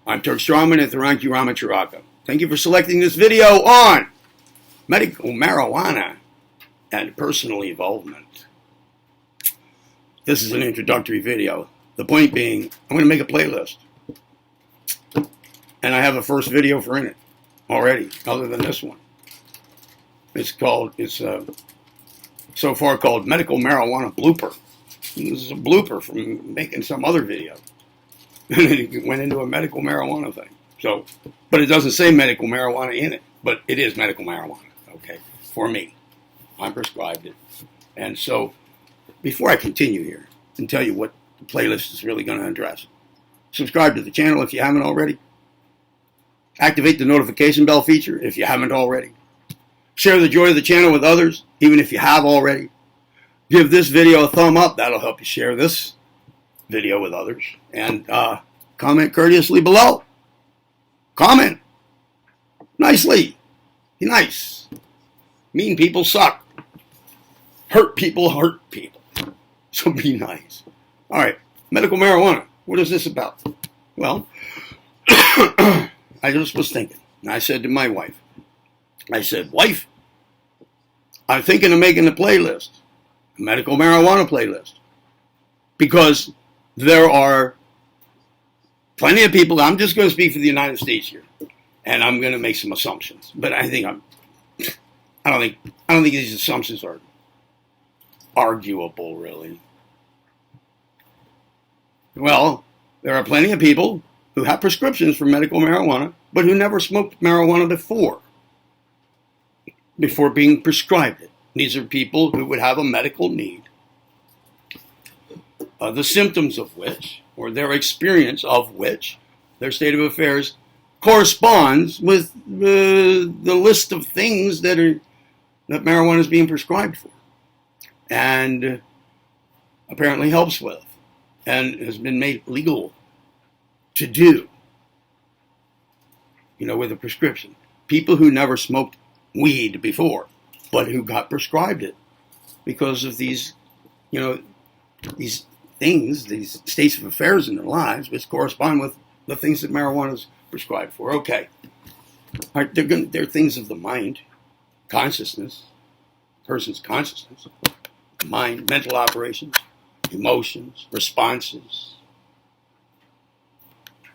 I'm Turk Strawman at Tharanki Ramacharaka. Thank you for selecting this video on medical marijuana and personal evolvement. This is an introductory video. The point being, I'm going to make a playlist. And I have a first video for in it already, other than this one. It's so far called Medical Marijuana Blooper. This is a blooper from making some other video. And it went into a medical marijuana thing. So, but it doesn't say medical marijuana in it. But it is medical marijuana, okay, for me. I'm prescribed it. And so, before I continue here and tell you what the playlist is really going to address, subscribe to the channel if you haven't already. Activate the notification bell feature if you haven't already. Share the joy of the channel with others, even if you have already. Give this video a thumb up. That'll help you share this video with others. And comment courteously below. Comment nicely. Be nice. Mean people suck. Hurt people hurt people. So be nice. All right. Medical marijuana. What is this about? Well, I just was thinking. And I said to my wife, I said, wife, I'm thinking of making a playlist, a medical marijuana playlist, because there are plenty of people. I'm just going to speak for the United States here, and I'm going to make some assumptions. But I don't think these assumptions are arguable, really. Well, there are plenty of people who have prescriptions for medical marijuana, but who never smoked marijuana before being prescribed it. These are people who would have a medical need, the symptoms of which, or their experience of which, their state of affairs corresponds with the list of things that marijuana is being prescribed for, and apparently helps with, and has been made legal to do, with a prescription. People who never smoked weed before, but who got prescribed it because of these, these things, these states of affairs in their lives, which correspond with the things that marijuana is prescribed for. Okay. All right, they're things of the mind, consciousness, person's consciousness, mind, mental operations, emotions, responses.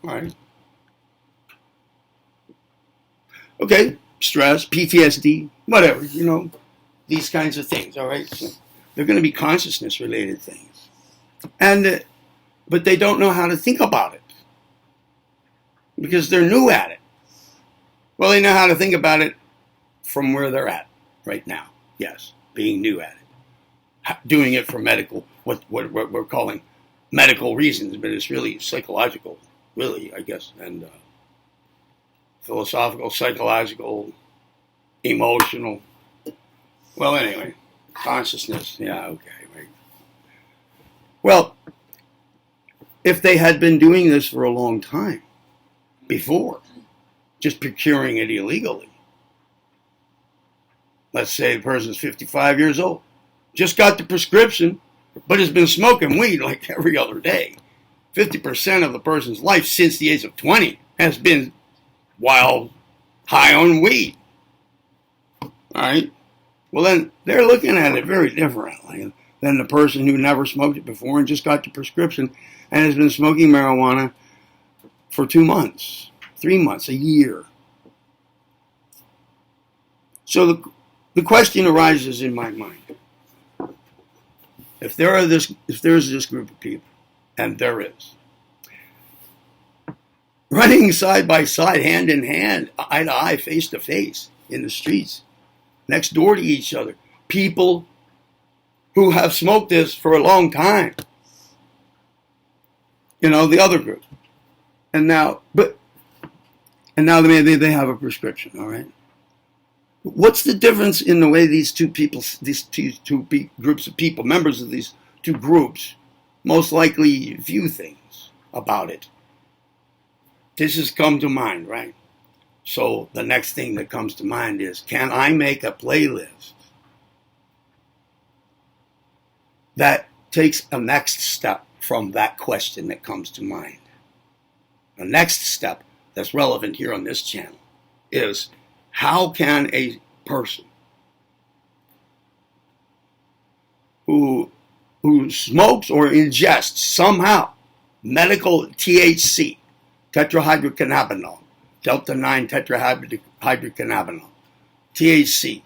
All right. Okay, stress, PTSD, whatever, these kinds of things, all right? So they're going to be consciousness-related things. But they don't know how to think about it because they're new at it. Well, they know how to think about it from where they're at right now. Yes, being new at it. Doing it for medical, what we're calling medical reasons, but it's really psychological, really, I guess, and philosophical, psychological, emotional. Well, anyway, consciousness. Yeah, okay, right. Well, if they had been doing this for a long time before, just procuring it illegally, let's say the person's 55 years old, just got the prescription, but has been smoking weed like every other day. 50% of the person's life since the age of 20 has been while high on weed. All right? Well, then they're looking at it very differently than the person who never smoked it before and just got the prescription and has been smoking marijuana for 2 months, 3 months, a year. So the question arises in my mind. If there's this group of people, and there is, running side by side, hand in hand, eye to eye, face to face, in the streets, next door to each other, people who have smoked this for a long time, the other group, and now they have a prescription. All right. What's the difference in the way these two groups of people, members of these two groups, most likely view things about it? This has come to mind, right? So the next thing that comes to mind is, can I make a playlist that takes a next step from that question that comes to mind? The next step that's relevant here on this channel is how can a person who smokes or ingests somehow medical THC, tetrahydrocannabinol, delta 9 tetrahydrocannabinol, THC,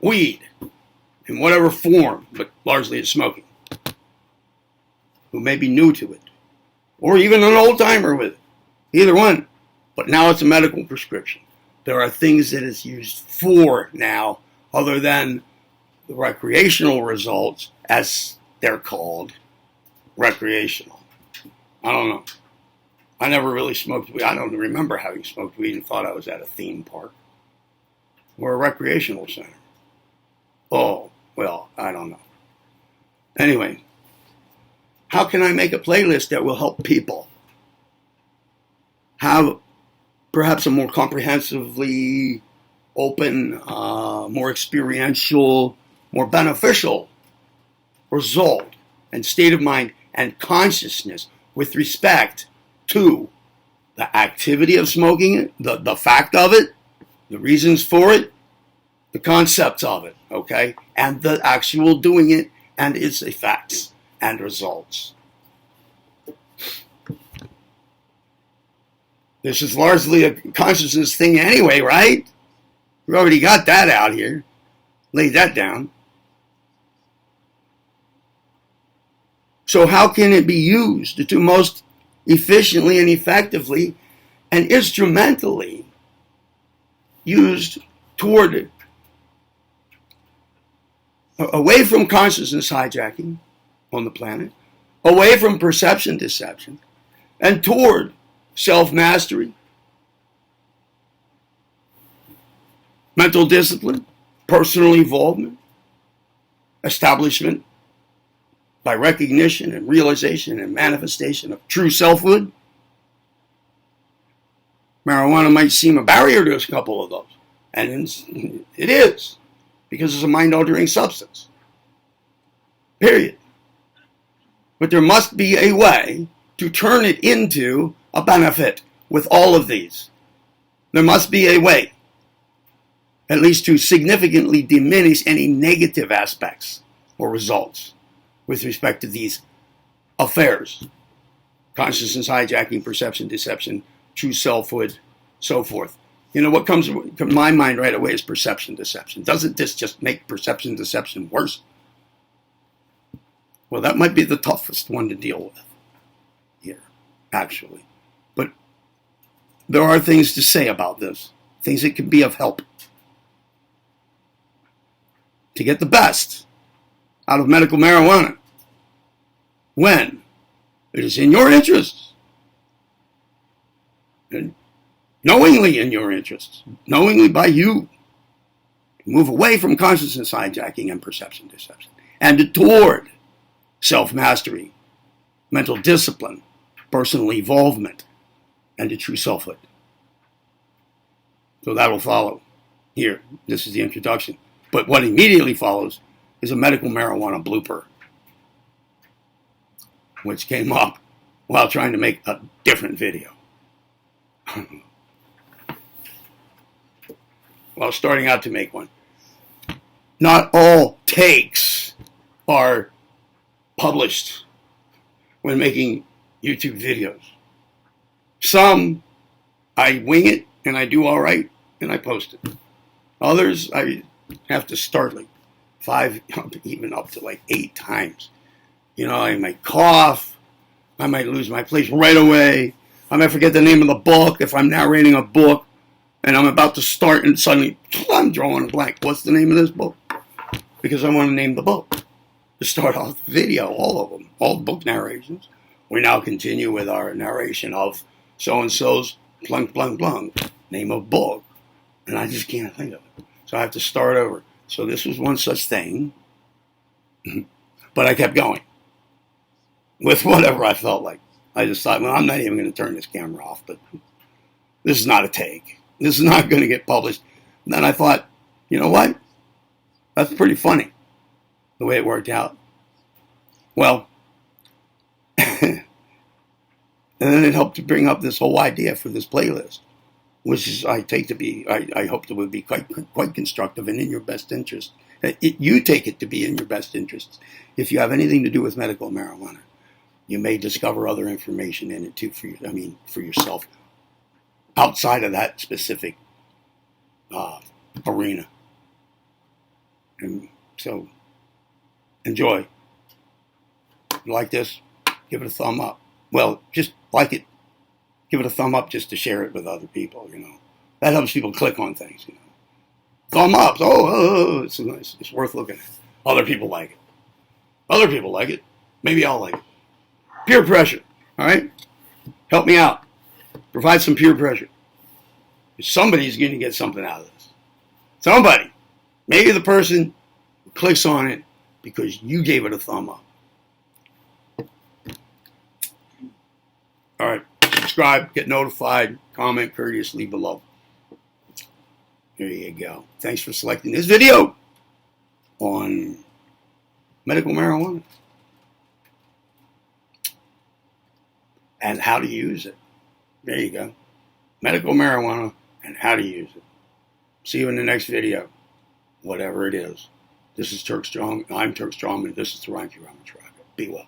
weed in whatever form, but largely it's smoking, who may be new to it, or even an old timer with it, either one, but now it's a medical prescription. There are things that it's used for now other than the recreational results, as they're called, recreational. I don't know. I never really smoked weed. I don't remember having smoked weed and thought I was at a theme park or a recreational center. Oh, well, I don't know. Anyway, how can I make a playlist that will help people have perhaps a more comprehensively open, more experiential, more beneficial result and state of mind and consciousness with respect to the activity of smoking it, the fact of it, the reasons for it, the concepts of it, okay, and the actual doing it and its effects and results. This is largely a consciousness thing anyway, right? We already got that out here, laid that down. So how can it be used to most efficiently and effectively and instrumentally used toward away from consciousness hijacking on the planet, away from perception deception, and toward self-mastery, mental discipline, personal evolvement, establishment by recognition and realization and manifestation of true selfhood? Marijuana might seem a barrier to a couple of those, and it is, because it's a mind-altering substance. Period. But there must be a way to turn it into a benefit with all of these. There must be a way, at least to significantly diminish any negative aspects or results with respect to these affairs. Consciousness hijacking, perception deception, true selfhood, so forth. What comes to my mind right away is perception deception. Doesn't this just make perception deception worse? Well, that might be the toughest one to deal with here, actually. But there are things to say about this, things that can be of help to get the best out of medical marijuana when it is in your interests, and knowingly in your interests, knowingly by you, to move away from consciousness hijacking and perception deception and toward self-mastery, mental discipline, personal evolvement, and a true selfhood. So that'll follow here. This is the introduction. But what immediately follows is a medical marijuana blooper, which came up while trying to make a different video. While starting out to make one. Not all takes are published when making YouTube videos. Some, I wing it and I do all right and I post it. Others, I have to start like 5, even up to like 8 times. I might cough. I might lose my place right away. I might forget the name of the book if I'm narrating a book and I'm about to start and suddenly I'm drawing a blank. What's the name of this book? Because I want to name the book. To start off the video, all of them, all book narrations. We now continue with our narration of so-and-so's plunk, plunk, plunk, name of book. And I just can't think of it. So I have to start over. So this was one such thing. But I kept going with whatever I felt like. I just thought, well, I'm not even going to turn this camera off, but this is not a take. This is not going to get published. And then I thought, you know what? That's pretty funny, the way it worked out. Well, And then it helped to bring up this whole idea for this playlist, which is, I take to be, I hope it would be quite constructive and in your best interest. You take it to be in your best interest. If you have anything to do with medical marijuana, you may discover other information in it too. For yourself, outside of that specific arena. And so, enjoy. If you like this, give it a thumb up. Well, just like it. Give it a thumb up just to share it with other people, That helps people click on things, Thumb up. It's nice. It's worth looking at. Other people like it. Other people like it. Maybe I'll like it. Peer pressure. All right? Help me out. Provide some peer pressure. Somebody's going to get something out of this. Somebody. Maybe the person who clicks on it because you gave it a thumb up. All right. Subscribe, get notified, comment courteously below. There you go. Thanks for selecting this video on medical marijuana and how to use it. There you go. Medical marijuana and how to use it. See you in the next video, whatever it is. This is Turk Strong. I'm Turk Strong, and this is the Rhyme Be well.